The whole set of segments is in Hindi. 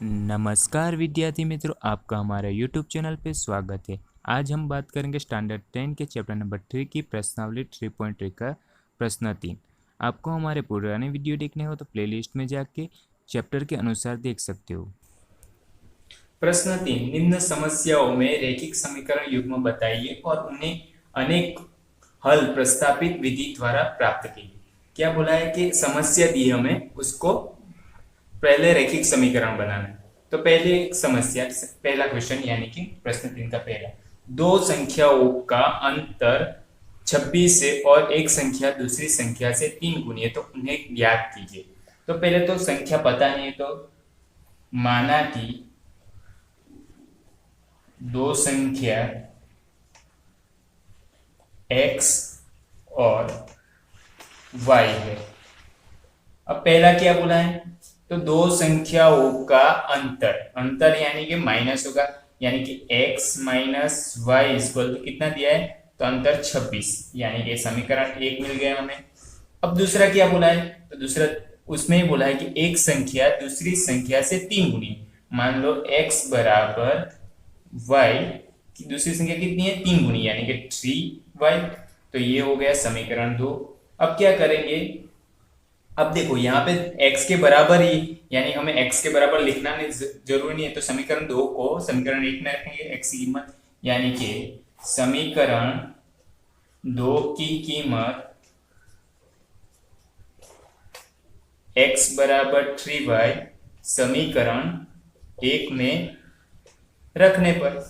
नमस्कार विद्यार्थी मित्रों, आपका हमारे YouTube चैनल पे स्वागत है। आज हम बात करेंगे स्टैंडर्ड 10 के चैप्टर नंबर 3 की प्रश्नावली 3.3 का प्रश्न 3। आपको हमारे पुराने वीडियो देखने हो तो प्लेलिस्ट में जाके चैप्टर के अनुसार देख सकते हो। प्रश्न 3, निम्न समस्याओं में रैखिक समीकरण युग्म बताइए और उन्हें अनेक हल प्रस्तावित विधि द्वारा प्राप्त कीजिए। क्या बोला है कि समस्या दी हमें, उसको पहले रैखिक समीकरण बनाना है। तो पहले एक समस्या, पहला क्वेश्चन यानी कि प्रश्न 3 का पहला, दो संख्याओं का अंतर 26 है और एक संख्या दूसरी संख्या से 3 गुनी है, तो उन्हें ज्ञात कीजिए। तो पहले तो संख्या पता नहीं है, तो माना कि दो संख्या x और y है। अब पहला क्या बोला है, तो दो संख्याओं का अंतर, अंतर यानी कि माइनस होगा, यानी कि x minus y equal to कितना दिया है, तो अंतर 26, यानी कि समीकरण एक मिल गया हमें। अब दूसरा क्या बोला है, तो दूसरा उसमें ही बोला है कि एक संख्या दूसरी संख्या से 3 गुनी। मान लो x बराबर y की दूसरी संख्या कितनी है, 3 गुनी, यानी कि 3y। तो ये हो गया समीकरण 2। अब क्या करेंगे, अब देखो यहाँ पे x के बराबर ही, यानी हमें x के बराबर लिखना नहीं, जरूरी नहीं है। तो समीकरण 2 को समीकरण 1 में रखेंगे x की कीमत, यानी कि समीकरण 2 की कीमत x बराबर 3y समीकरण 1 में रखने पर,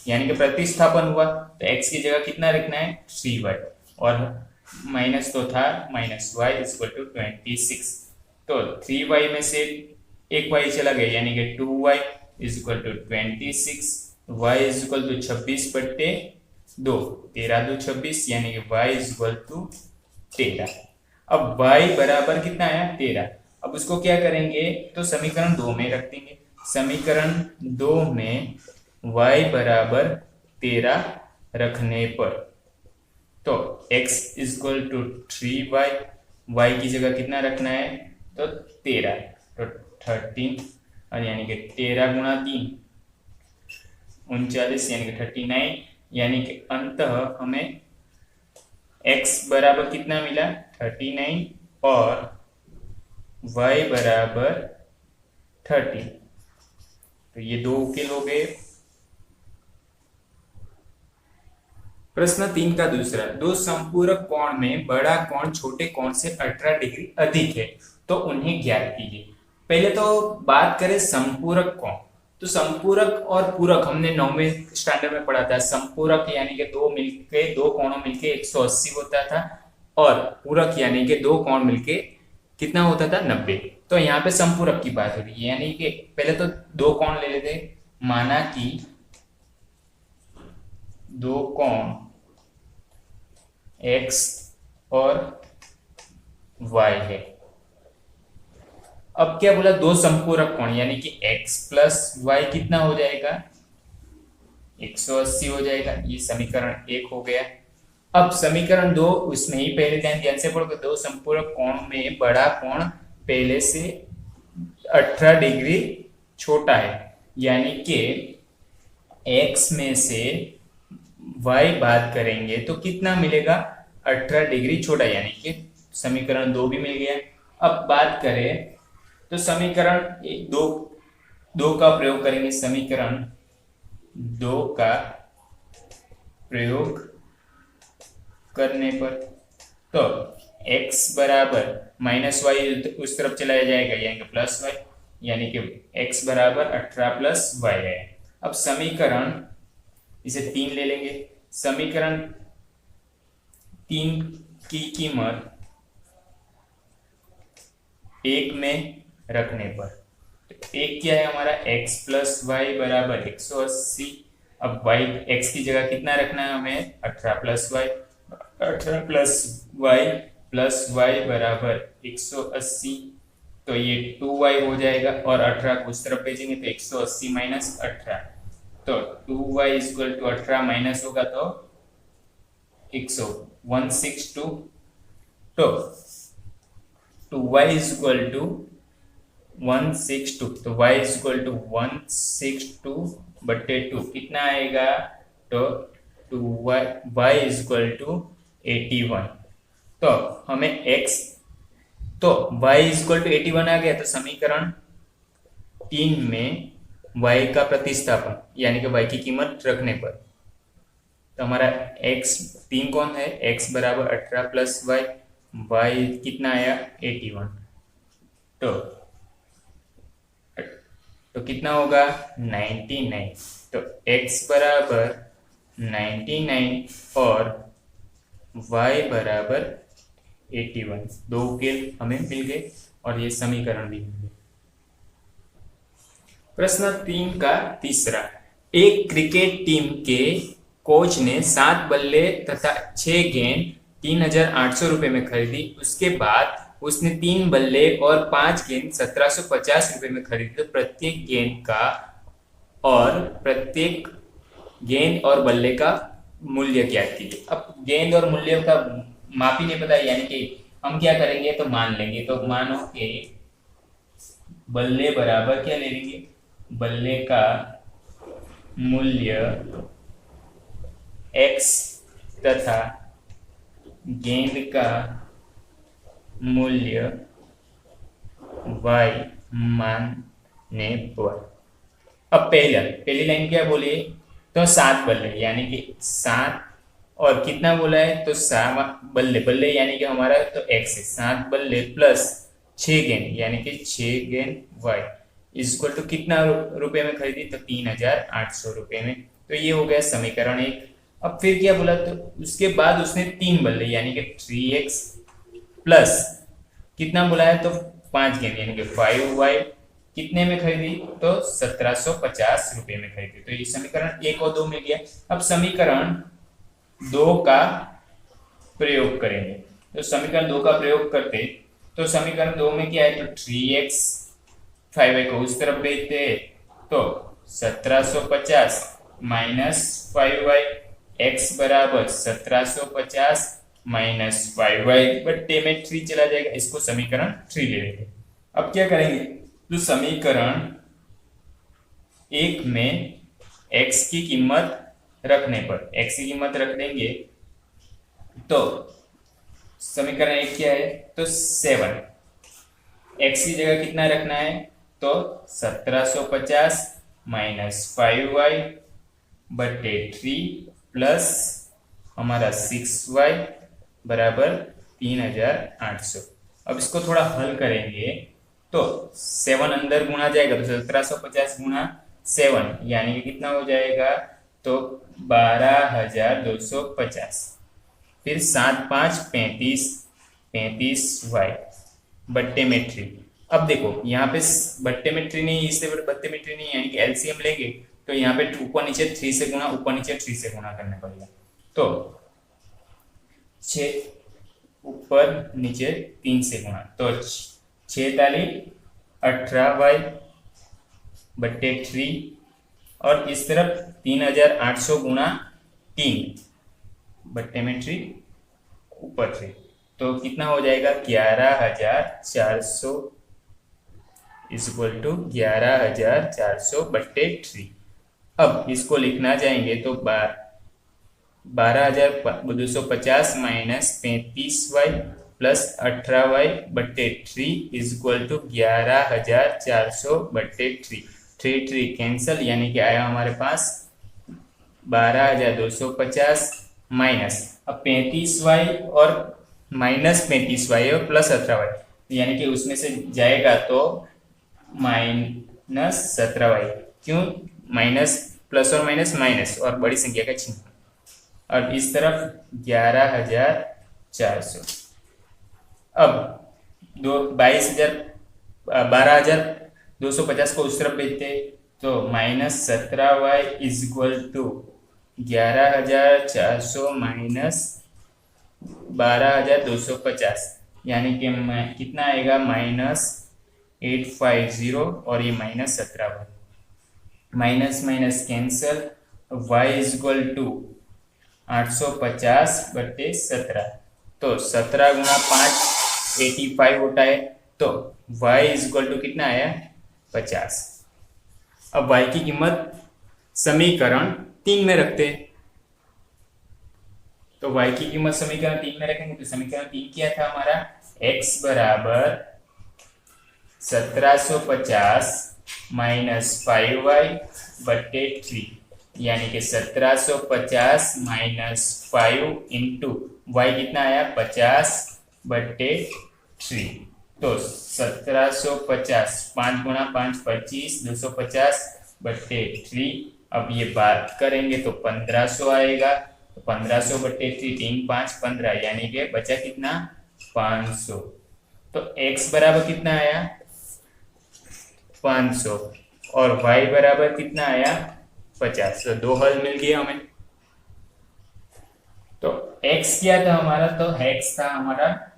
यानी कि प्रतिस्थापन हुआ, तो x की जगह कितना रखना है, 3y, और माइनस तो था, माइनस वाई इक्वल टू 26। तो 3y में से एक y चला गया, यानी कि 2y equal to 26, y equal to 26/2, 13 2 26, यानी कि y इक्वल टू 13। अब y बराबर कितना आया, 13। अब उसको क्या करेंगे, तो समीकरण 2 में रख देंगे। समीकरण 2 में y बराबर 13 रखने पर, तो x equal to 3y, y की जगह कितना रखना है, तो 13, तो 13, और यानी कि 13 गुणा 3 39, यानी कि 39, यानी कि अंतः हमें x बराबर कितना मिला, 39, और y बराबर 30। तो ये दो उकेल हो गए। प्रश्न 3 का दूसरा, दो संपूरक कोण में बड़ा कोण छोटे कोण से 18 डिग्री अधिक है, तो उन्हें ज्ञात कीजिए। पहले तो बात करें संपूरक कोण, तो संपूरक और पूरक हमने 9वें स्टैंडर्ड में पढ़ा था। संपूरक यानी कि दो कोणों मिलके 180 होता था, और पूरक यानी कि दो कोण मिलके कितना होता था, 90। तो यहाँ पे संपूरक की बात हो रही है, यानी कि पहले तो दो कोण ले लेते, माना कि दो कोण x और y है। अब क्या बोला, दो संपूरक कोण, यानी कि x प्लस वाई कितना हो जाएगा, 180 हो जाएगा। ये समीकरण 1 हो गया। अब समीकरण 2, उसमें ही पहले ध्यान से पढ़ो, दो संपूरक कोण में बड़ा कोण पहले से 18 डिग्री छोटा है, यानी कि x में से y बात करेंगे तो कितना मिलेगा, 18 डिग्री छोटा, यानी कि समीकरण 2 भी मिल गया। अब बात करें तो समीकरण 2 का प्रयोग करेंगे। समीकरण 2 का प्रयोग करने पर, तो x बराबर माइनस वाई उस तरफ चलाया जाएगा, यानी कि प्लस वाई, यानी कि x बराबर 18 प्लस वाई है। अब समीकरण, इसे 3 ले लेंगे। समीकरण 3 की कीमत 1 में रखने पर, तो एक क्या है हमारा, x प्लस वाई बराबर 180। अब y x की जगह कितना रखना है हमें, 18 प्लस वाई, 18 प्लस वाई बराबर 180। तो ये 2y हो जाएगा, और 18 को उस तरफ भेजेंगे तो 180 माइनस 18, तो 2y इक्वल टू 18 माइनस होगा तो 162। तो 2y इक्वल टू 162, तो y इज इक्वल टू 162/2 कितना आएगा, तो 2y इज इक्वल टू 81। तो हमें x, तो y इज इक्वल टू 81 आ गया, तो समीकरण 3 में y का प्रतिस्थापन यानी कि y की कीमत रखने पर, तो हमारा x 3 कौन है, x बराबर 18 प्लस y कितना आया 81, तो कितना होगा 99। तो x बराबर 99 और y बराबर 81, दो उकेल हमें मिल गए और ये समीकरण भी मिल गए। प्रश्न 3 का तीसरा, एक क्रिकेट टीम के कोच ने 7 बल्ले तथा 6 गेंद 3,800 रुपए में खरीदी। उसके बाद उसने 3 बल्ले और 5 गेंद 1,750 रुपए में खरीदी। तो प्रत्येक गेंद और बल्ले का मूल्य क्या कीजिए। अब गेंद और मूल्य का माप ही नहीं पता, यानी कि हम क्या करेंगे, तो मान लेंगे। तो मानो कि बल्ले बराबर क्या ले लेंगे, बल्ले का मूल्य x तथा गेंद का मूल्य y मानने पर। अब पहली लाइन क्या बोली, तो 7 बल्ले यानी कि 7 और कितना बोला है, तो 7 बल्ले यानी कि हमारा तो x है, 7 बल्ले प्लस 6 गेंद यानी कि 6 गेंद y इज इक्वल टू कितना रुपए में खरीदी, तो 3,800 रुपए में। तो ये हो गया समीकरण 1। अब फिर क्या बोला, तो उसके बाद उसने 3 बल्ले यानी कि 3x प्लस कितना बोला है, तो 5 गेंद यानी कि 5y कितने में खरीदी, तो 1,750 रुपए में खरीदी। तो ये समीकरण 1 और 2 मिल गया। अब समीकरण 2 का प्रयोग करेंगे। तो समीकरण 2 का प्रयोग करते, तो समीकरण 2 में क्या है, तो 3x 5y को उस तरफ भेजते हैं, तो 1,750 माइनस 5y, x बराबर 1,750 माइनस 5y बट्टे में 3 चला जाएगा, इसको समीकरण 3 ले लेंगे। अब क्या करेंगे, तो समीकरण 1 में x की कीमत रखने पर x की कीमत रख देंगे, तो समीकरण 1 क्या है, तो 7, x की जगह कितना रखना है, तो 1,750 माइनस 5y बटे 3 प्लस हमारा 6y बराबर 3,800। अब इसको थोड़ा हल करेंगे, तो 7 अंदर गुणा जाएगा, तो 1,750 गुणा 7 यानी कि कितना हो जाएगा, तो 12,250। फिर 7 5 35y बट्टे में 3। अब देखो यहाँ पे बट्टे में 3 नहीं, इससे बट्टे में 3 नहीं, यानी कि एलसीएम लेंगे, तो यहाँ पे ऊपर नीचे 3 से गुणा, ऊपर नीचे 3 से गुणा करना पड़ेगा। तो 6 ऊपर नीचे 3 से गुणा, तो 6 ताली 18y बट्टे 3 और इस तरफ 3,800 गुणा 3 बट्टे में 3 ऊपर 3, तो कितना हो जाएगा 11,400 इज इक्वल टू 11,400 बट्टे 3। अब इसको लिखना जाएंगे, तो 12,250 माइनस 35y प्लस 18y बट्टे 3 इज इक्वल टू 11,400 बट्टे 3। 3 कैंसल यानी कि आया हमारे पास 12,250 माइनस, अब 35y और माइनस 35y और प्लस 18y, यानी कि उसमें से जाएगा तो माइनस 17y। क्यों माइनस, प्लस और माइनस माइनस और बड़ी संख्या का चिन्ह। और इस तरफ 11,400। अब 12,250 को उस तरफ भेजते, तो minus 17y is equal to 11,400 minus 12,250, यानी कि कितना आएगा माइनस 850 और ये minus 17y, minus minus cancel, y is equal to 850 बट्टे 17, तो 17 गुणा 5 85 होता है, तो तो y इज इक्वल टू कितना आया 50। अब y की कीमत समीकरण 3 में रखते हैं, तो y की कीमत समीकरण 3 में रखेंगे तो समीकरण 3 क्या था हमारा, x बराबर 1750 माइनस 5y बटे 3, यानी कि 1750 माइनस 5 इंटू वाई कितना आया 50 बटे 3। तो 1750 5 गुणा 5 25 250 बटे 3। अब ये बात करेंगे तो 1500 आएगा, तो 1500 बटे 3 3 5 15, यानी कि बचा कितना 500। तो x बराबर कितना आया 500 और y बराबर कितना आया 50। तो दो हल मिल गया हमें। तो x क्या था हमारा, तो x था हमारा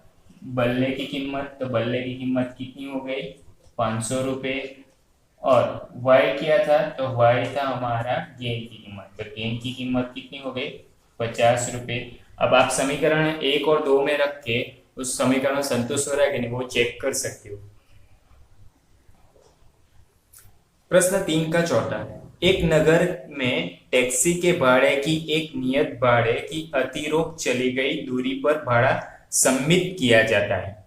बल्ले की कीमत, तो बल्ले की कीमत कितनी हो गई 500 रुपए, और y क्या था, तो y था हमारा गेंद की कीमत, तो गेंद की कीमत कितनी हो गई 50 रुपए। अब आप समीकरण 1 और 2 में रख के उस समीकरण संतुष्ट हो रहा है कि नहीं वो चेक कर सकते हो। प्रश्न 3 का चौथा, एक नगर में टैक्सी के भाड़े की एक नियत भाड़े की अतिरोक्त चली गई दूरी पर भाड़ा सम्मित किया जाता है।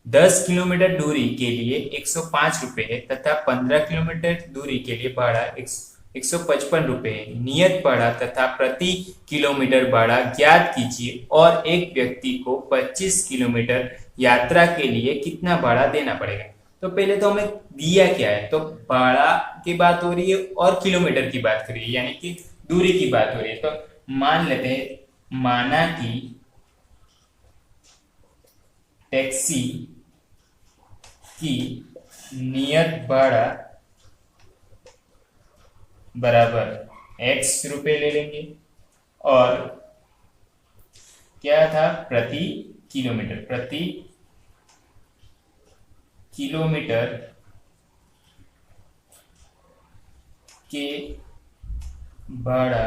10 किलोमीटर दूरी के लिए 105 रुपए है तथा 15 किलोमीटर दूरी के लिए भाड़ा 155 रुपए है। नियत भाड़ा तथा प्रति किलोमीटर भाड़ा ज्ञात कीजिए और एक व्यक्ति को 25 किलोमीटर यात्रा के लिए कितना भाड़ा देना पड़ेगा। तो पहले तो हमें दिया क्या है, तो भाड़ा की बात हो रही है और किलोमीटर की बात कर रही है, यानी कि दूरी की बात हो रही है। तो मान लेते हैं, माना कि टैक्सी की नियत भाड़ा बराबर x रुपए ले लेंगे, और क्या था प्रति किलोमीटर के भाड़ा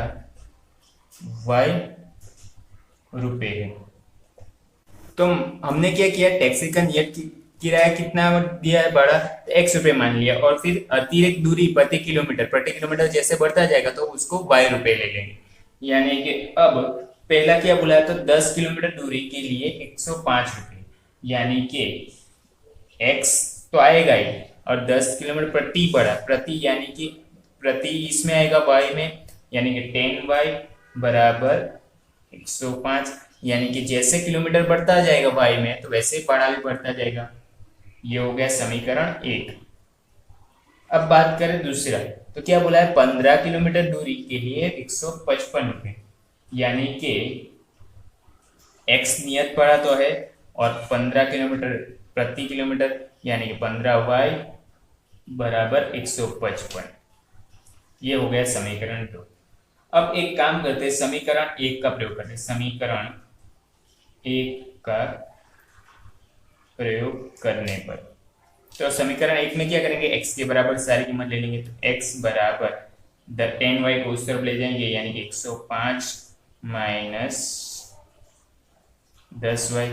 y रुपए है। तो हमने क्या किया, टैक्सी का नियत किराया कितना दिया है भाड़ा, x रुपए मान लिया, और फिर अतिरिक्त दूरी प्रति किलोमीटर जैसे बढ़ता जाएगा तो उसको y रुपए ले लेंगे। यानी कि अब पहला क्या बुलाया, तो 10 किलोमीटर दूरी के लिए 105 रुपए, यानी कि x तो आएगा ही, और 10 किलोमीटर प्रति बढ़ा, प्रति यानी कि प्रति इसमें आएगा y में, यानी कि 10y बराबर 105, यानी कि जैसे किलोमीटर बढ़ता जाएगा y में तो वैसे ही भाड़ा भी बढ़ता जाएगा। ये हो गया समीकरण 1। अब बात करें दूसरा, तो क्या बोला है 15 किलोमीटर दूरी के लिए 155 रुपए, यानी कि x नियत भाड़ा तो है और 15 किलोमीटर प्रति किलोमीटर, यानी कि 15y बराबर 155। ये हो गया समीकरण 2। अब एक काम करते हैं, समीकरण 1 का प्रयोग करते हैं। समीकरण 1 का प्रयोग करने पर, तो समीकरण 1 में क्या करेंगे, x के बराबर सारी कीमत ले लेंगे, तो x बराबर 10y को उस तरफ ले जाएंगे, यानी कि 105 माइनस 10y,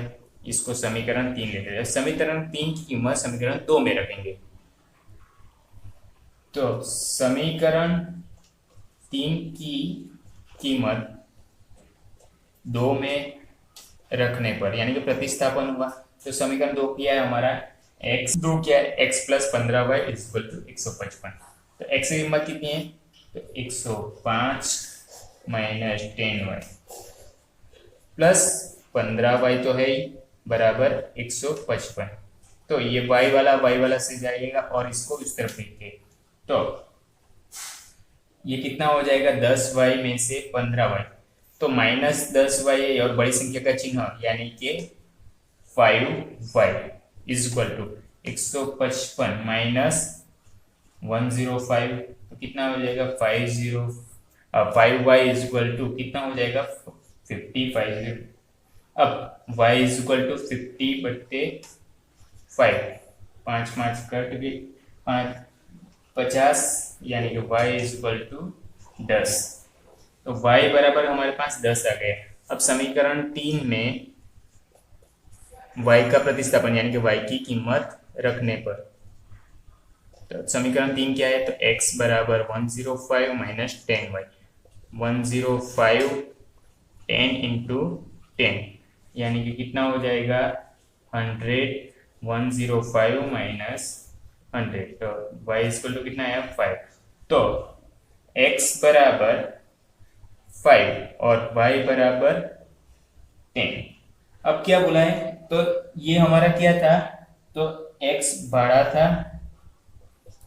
इसको समीकरण 3 लेते हैं। समीकरण 3 की कीमत समीकरण 2 में रखेंगे, तो समीकरण 3 की कीमत 2 में रखने पर, यानी कि प्रतिस्थापन हुआ, तो समीकरण 2 क्या है हमारा, x2 क्या है, x plus 15y is equal to 155। तो x की कीमत कितनी है, तो 105 माइनस 10y प्लस 15y तो है ही बराबर 155। तो ये y वाला से जाएगा और इसको इस तरफ लिखेंगे, तो ये कितना हो जाएगा 10y में से 15y, तो माइनस 10y है और बड़ी संख्या का चिन्ह, यानी कि 5y is equal to 155 minus 105, तो कितना हो जाएगा 5y इज इक्वल टू कितना हो जाएगा 50। अब y इज इक्वल टू 50 बट्टे 5, 5 कट गई 50, यानी कि y इज इक्वल टू 10। तो y बराबर हमारे पास 10 आ गया। अब समीकरण 3 में y का प्रतिस्थापन, यानी कि y की कीमत रखने पर। तो समीकरण 3 क्या है, तो x बराबर 105 माइनस 10y, 105 10 इंटू 10 यानी कि कितना हो जाएगा 100, 105 माइनस 100, तो y इक्वल टू कितना है 5। तो x बराबर 5 और y बराबर 10। अब क्या बोला है, तो ये हमारा क्या था, तो x भाड़ा था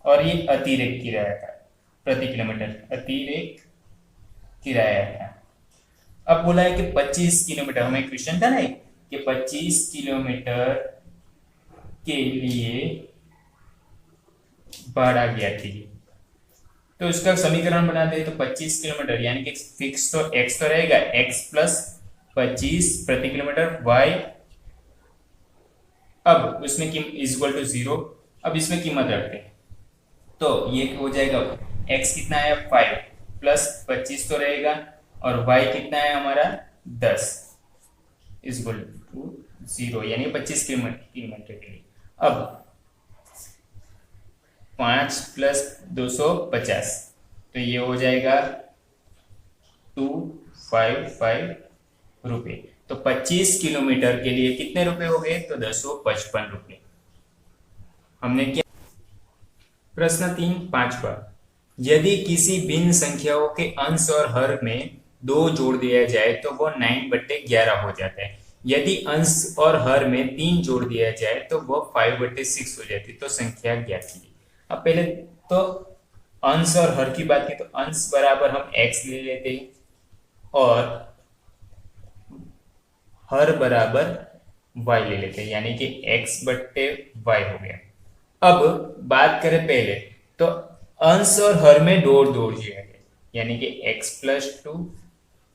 और ये अतिरेक किराया था, प्रति किलोमीटर अतिरेक किराया था। अब बोला है कि 25 किलोमीटर, हमें क्वेश्चन था ना कि 25 किलोमीटर के लिए भाड़ा गया थी, तो इसका समीकरण बना दे। तो 25 किलोमीटर यानी कि फिक्स तो x तो रहेगा, x प्लस 25 प्रति किलोमीटर y, अब उसमें इज इक्वल टू 0। अब इसमें कीमत रखते हैं तो ये हो जाएगा x कितना है 5 प्लस 25 तो रहेगा और y कितना है हमारा 10 इज इक्वल टू 0 यानी 25 किलोमीटर के लिए। अब 5 प्लस 250 तो ये हो जाएगा 255 रुपये। तो 25 किलोमीटर के लिए कितने रुपए हो गए, तो 255 रुपये। हमने क्या, प्रश्न 3 5वां, यदि किसी भिन्न संख्याओं के अंश और हर में 2 जोड़ दिया जाए तो वो 9/11 हो जाता है। यदि अंश और हर में 3 जोड़ दिया जाए तो वो 5/6 हो जाती है। तो संख्या ज्ञात कीजिए। अब पहले तो अंश और हर की बात की, तो अंश बराबर हम x ले लेते हैं और हर बराबर y ले लेते हैं, यानी कि x/y हो गया। अब बात करें पहले, तो अंश और हर में जोड़ दिया गया, यानी कि x plus 2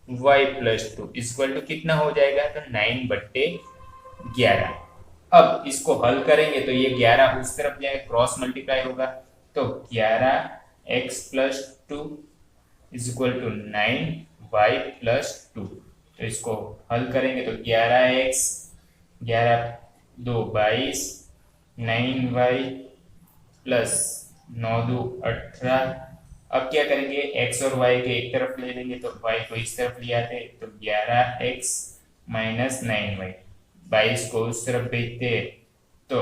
y plus 2 equal to कितना हो जाएगा, तो 9/11। अब इसको हल करेंगे तो ये 11 उस तरफ जाए, क्रॉस मल्टीप्लाई होगा, तो 11x plus 2 equal to 9y plus 2। तो इसको हल करेंगे तो 11x 11 2 22 9y प्लस 9 2 18। अब क्या करेंगे, x और y के एक तरफ ले लेंगे तो y को इस तरफ ले आते, तो 11x माइनस 9y, 22 को उस तरफ भेजते तो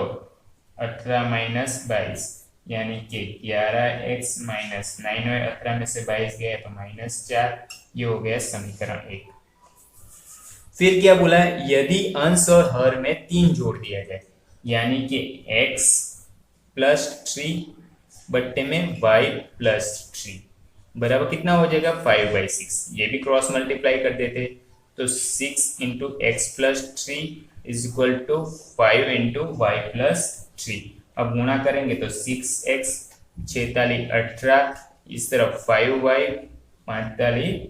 18 माइनस 22 यानी कि 11x माइनस 9y, 18 में से 22 गया तो -4। ये हो गया समीकरण 1। फिर क्या बोला है, यदि अंश और हर में 3 जोड़ दिया जाए, यानी कि x प्लस 3 बट्टे में y प्लस 3 बराबर कितना हो जाएगा 5/6। ये भी क्रॉस मल्टीप्लाई कर देते, तो 6 into x plus 3 is equal to 5 into y plus 3। अब गुणा करेंगे तो 6x 46 18, इस तरफ 5y 45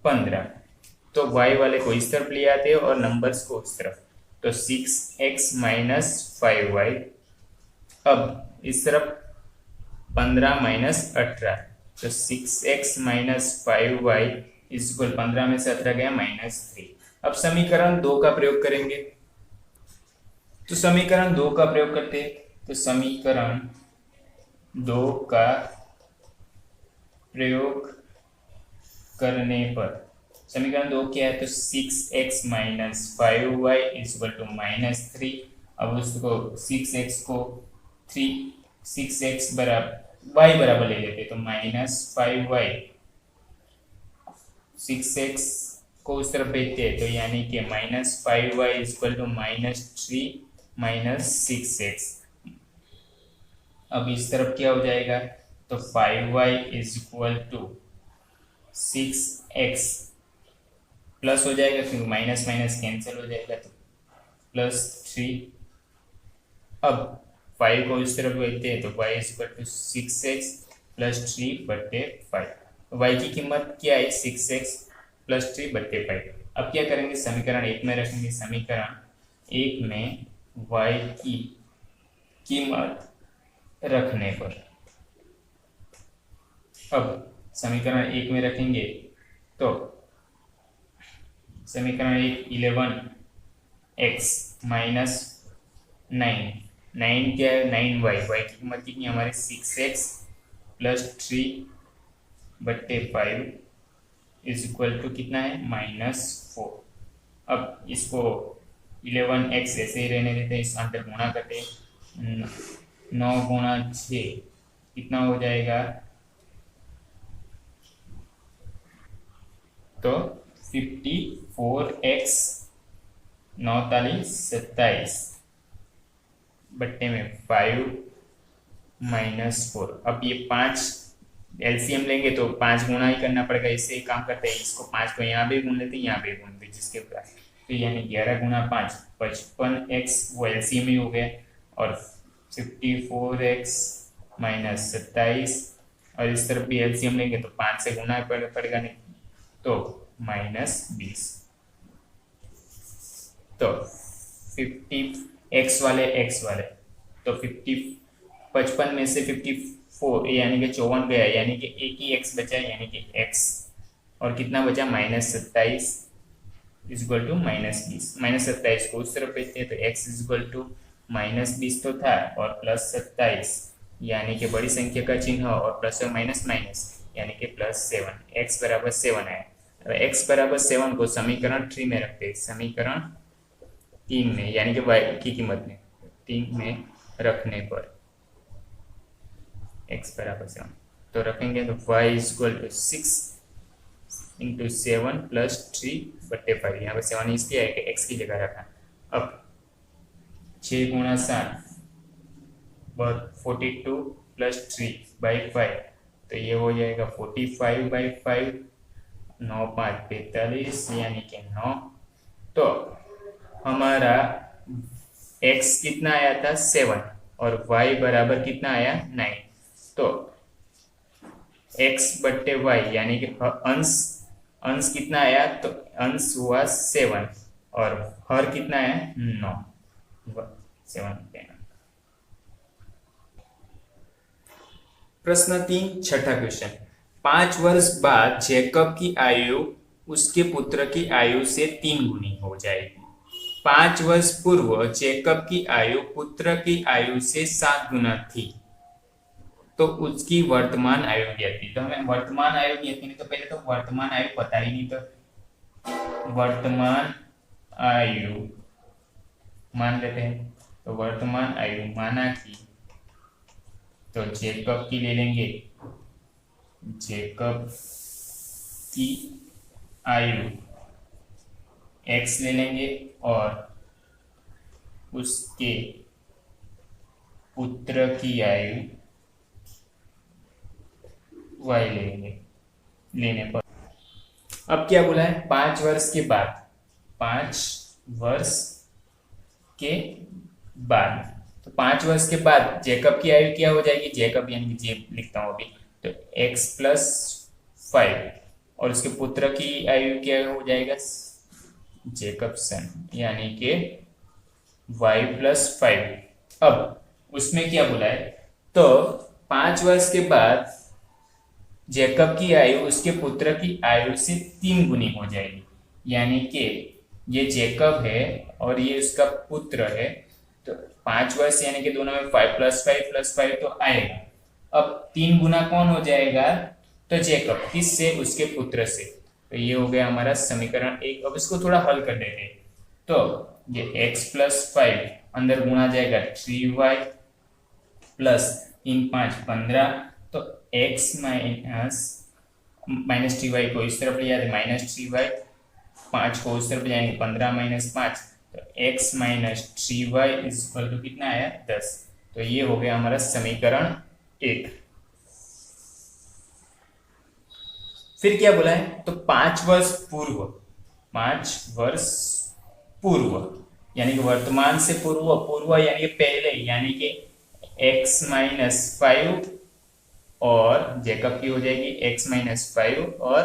15। तो y वाले को इस तरफ ले आते हैं और नंबर्स को उस तरफ, तो 6x माइनस 5y। अब इस तरफ 15 माइनस 18, तो 6x minus 5y is equal 15 में से 18 गया -3। अब समीकरण 2 का प्रयोग करेंगे, तो समीकरण 2 का प्रयोग करते हैं, तो समीकरण 2 का प्रयोग करने पर समीकरण 2 क्या है, तो 6x minus 5y is equal to -3। अब उसको 6x को 6x बराबर y बराबर ले लेते, तो -5y, 6x को उस तरफ भेजते हैं, तो यानी कि -5y is equal to -3 minus 6x। अब इस तरफ क्या हो जाएगा, तो 5y is equal to 6x plus हो जाएगा क्योंकि माइनस माइनस कैंसिल हो जाएगा, तो +3। अब 5 को इस तरफ भेजते हैं, तो y is equal to 6x plus 3/5। y की कीमत क्या है 6x प्लस 3/5। अब क्या करेंगे, समीकरण 1 में रखेंगे। समीकरण 1 में y की कीमत रखने पर, अब समीकरण 1 में रखेंगे तो समीकरण 1 11x माइनस 9 9 क्या है, 9y, y की कीमत कितनी है हमारे 6x plus 3/5 is equal to कितना है -4। अब इसको 11x ऐसे ही रहने देते हैं, इस अंतर गुणा करते हैं, 9 गुणा 6 कितना हो जाएगा, तो 54x 9 ताली 27 बट्टे में 5 -4। अब ये 5 एलसीएम लेंगे तो 5 गुणा ही करना पड़ेगा, इससे ही काम करते हैं, इसको 5 को यहाँ भी गुण लेते हैं, यहाँ भी गुण लेते हैं, जिसके पास तो यानी 11 गुणा 5 55x वो एलसीएम ही हो गया, और 54x -27 और इस तरफ भी एलसीएम लेंगे तो 5 से गुणा पड़ेगा, नहीं तो -20। तो 50x वाले x वाले तो 55 में से 54 यानी कि 54 गया, यानी कि एक ही x बचा, यानी कि x और कितना बचा -27 इक्वल टू -20। -27 को उस तरफ भेजते हैं तो x इक्वल टू -20 तो था और +27 यानी कि बड़ी संख्या का चिन्ह और प्लस और माइनस माइनस यानी कि +7, x बराबर 7 आया। अब x बराबर 7 को समीकरण 3 में रखते हैं, समीकरण 3 में यानी कि y की कीमत में 3 में रखने पर x बराबर 7 तो रखेंगे तो y equal to 6 into 7 plus 3/5। यहाँ पर 7 इसलिए है कि x की जगह रखा। अब 6 गुणा 7 42 प्लस 3/5 तो ये हो जाएगा 45/5, 9 5 45 यानी कि 9। तो हमारा x कितना आया था 7 और y बराबर कितना आया 9। तो x बट्टे y यानी कि अंश अंश कितना आया, तो अंश हुआ 7 और हर कितना आया 9, 7। प्रश्न 3 छठा क्वेश्चन, 5 वर्ष बाद जैकब की आयु उसके पुत्र की आयु से 3 गुनी हो जाएगी। 5 वर्ष पूर्व जैकब की आयु पुत्र की आयु से 7 गुना थी, तो उसकी वर्तमान आयु क्या थी। तो हमें वर्तमान आयु क्या थी, तो पहले तो वर्तमान आयु पता ही नहीं, तो वर्तमान आयु मान लेते हैं। तो वर्तमान आयु माना कि तो जैकब की ले लेंगे, जैकब की आयु x ले लेंगे और उसके पुत्र की आयु y ले लेंगे। लेने पर अब क्या बोला है 5 वर्ष के बाद, 5 वर्ष के बाद, तो 5 वर्ष के बाद जैकब की आयु क्या हो जाएगी, जैकब यानी कि जे लिखता हूं अभी, तो x + 5 और उसके पुत्र की आयु क्या हो जाएगा जैकब सन यानी कि y + 5। अब उसमें क्या बोला है, तो 5 वर्ष के बाद जैकब की आयु उसके पुत्र की आयु से 3 गुनी हो जाएगी, यानी कि ये जैकब है और ये उसका पुत्र है, तो 5 वर्ष यानी कि दोनों में 5 + 5 + 5 तो आएगा। अब 3 गुना कौन हो जाएगा, तो जैकब, किससे, उसके पुत्र से। तो ये हो गया हमारा समीकरण 1। अब इसको थोड़ा हल कर देते हैं, तो ये x + 5 अंदर गुणा जाएगा 3y प्लस 3 5 15, तो x माइनस 3y को इस तरफ ले जाते -3y, 5 को उस तरफ ले जाएंगे 15 - 5, तो x - 3y इक्वल टू कितना आया 10। तो ये हो गया हमारा समीकरण 1। फिर क्या बोला है, तो 5 वर्ष पूर्व, 5 वर्ष पूर्व यानी कि वर्तमान से पूर्व, पूर्व यानी कि पहले, यानी कि x - 5 और जैकब की हो जाएगी x - 5 और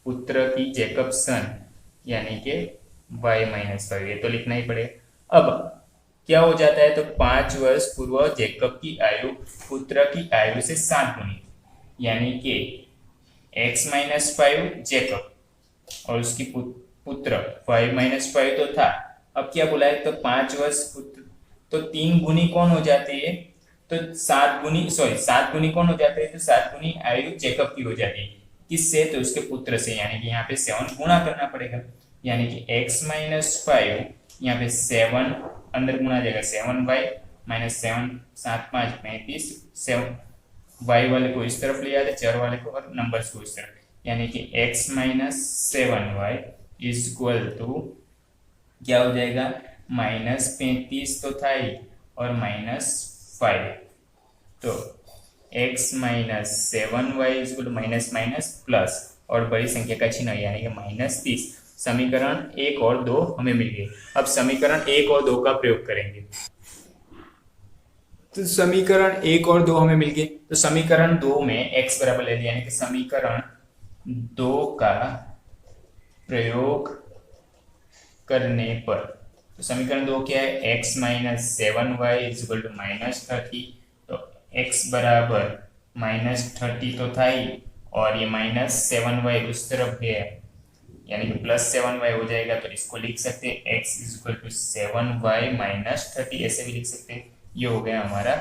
पुत्र की जैकब सन यानी कि y - 5, ये तो लिखना ही पड़ेगा। अब क्या हो जाता है, तो 5 वर्ष पूर्व जैकब की आयु पुत्र की आयु से 7 गुनी, यानी कि x - 5 जैकब और उसकी पुत्र y - 5 तो था। अब क्या बोला है, तो 5 वर्ष तो 3 गुनी कौन हो जाती है, तो 7 गुनी कौन हो जाते हैं, तो 7 गुनी आयु जेकब की हो जाती है। किससे, तो उसके पुत्र से, यानी कि यहाँ पे 7 गुणा करना पड़ेगा, यानी कि x माइनस 5, यहाँ पे 7 अंदर गुणा जाएगा, 7y माइनस 7 7 5 35, 7 y वाले को इस तरफ ले आते, चर वाले को और नंबर्स को इस तरफ, यानी कि x minus 7y is equal to क्या हो जाएगा, माइनस 35 तो था ही और माइनस 5, तो x minus 7y is equal to minus minus plus और बड़ी संख्या का चिन्ह यानी कि माइनस 30। समीकरण 1 और 2 हमें मिल गए। अब समीकरण 1 और 2 का प्रयोग करेंगे। तो समीकरण 1 और 2 हमें मिल गए, तो समीकरण 2 में x बराबर ले लिया, यानी कि समीकरण 2 का प्रयोग करने पर, तो समीकरण 2 क्या है, x minus 7y is equal to minus 30, तो x बराबर माइनस 30 तो था ही और ये माइनस 7y उस तरफ है, यानी कि प्लस 7y हो जाएगा, तो इसको लिख सकते हैं x is equal to 7y minus 30, ऐसे भी लिख सकते हैं। ये हो गया हमारा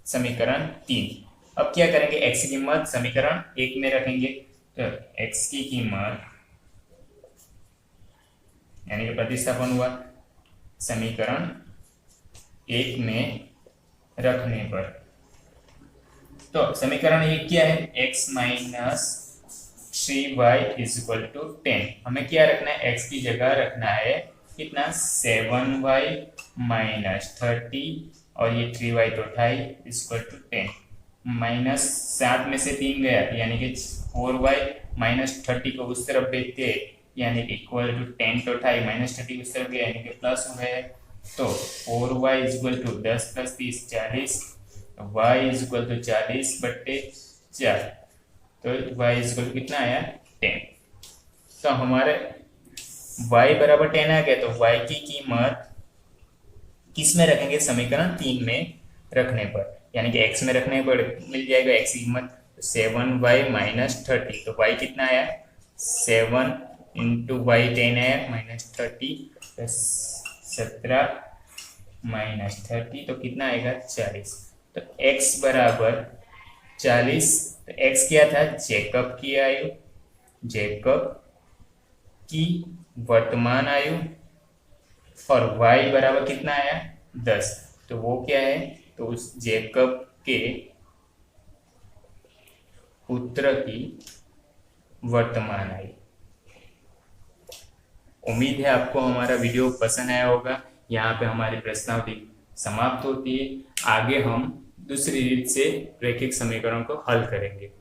समीकरण 3। अब क्या करेंगे, x की कीमत समीकरण 1 में रखेंगे, तो x की कीमत यानी कि प्रतिस्थापन हुआ समीकरण 1 में रखने पर, तो समीकरण 1 क्या है, x minus 3y is equal to 10। हमें क्या रखना है, x की जगह रखना है कितना, 7y माइनस 30 और ये 3y तो था ही इज इक्वल टू 10, माइनस 7 में से 3 गया यानी कि 4y माइनस 30 को उस तरफ भेजते हैं, यानी कि इक्वल टू 10 तो था ही, माइनस 30 उस तरफ गया यानी कि प्लस हो गया, तो 4y is equal to 10 plus 30 40, y is equal to 40 बट्टे 4, तो y इज इक्वल टू कितना आया 10। तो हमारे y बराबर 10 आ गया, तो y की कीमत किस में रखेंगे, समीकरण 3 में रखने पर, यानी कि x में रखने पर मिल जाएगा x की कीमत 7y माइनस 30, तो y कितना आया 7 इंटू y 10 आया माइनस 30 प्लस 17 माइनस 30, तो कितना आएगा 40, तो x बराबर 40, तो x क्या था, जेकब की आयु, जेकब की वर्तमान आयु, और y बराबर कितना आया 10, तो वो क्या है, तो उस जेकब के पुत्र की वर्तमान आयु। उम्मीद है आपको हमारा वीडियो पसंद आया होगा। यहाँ पे हमारी प्रश्नावली समाप्त होती है। आगे हम दूसरी रीत से रैखिक समीकरण को हल करेंगे।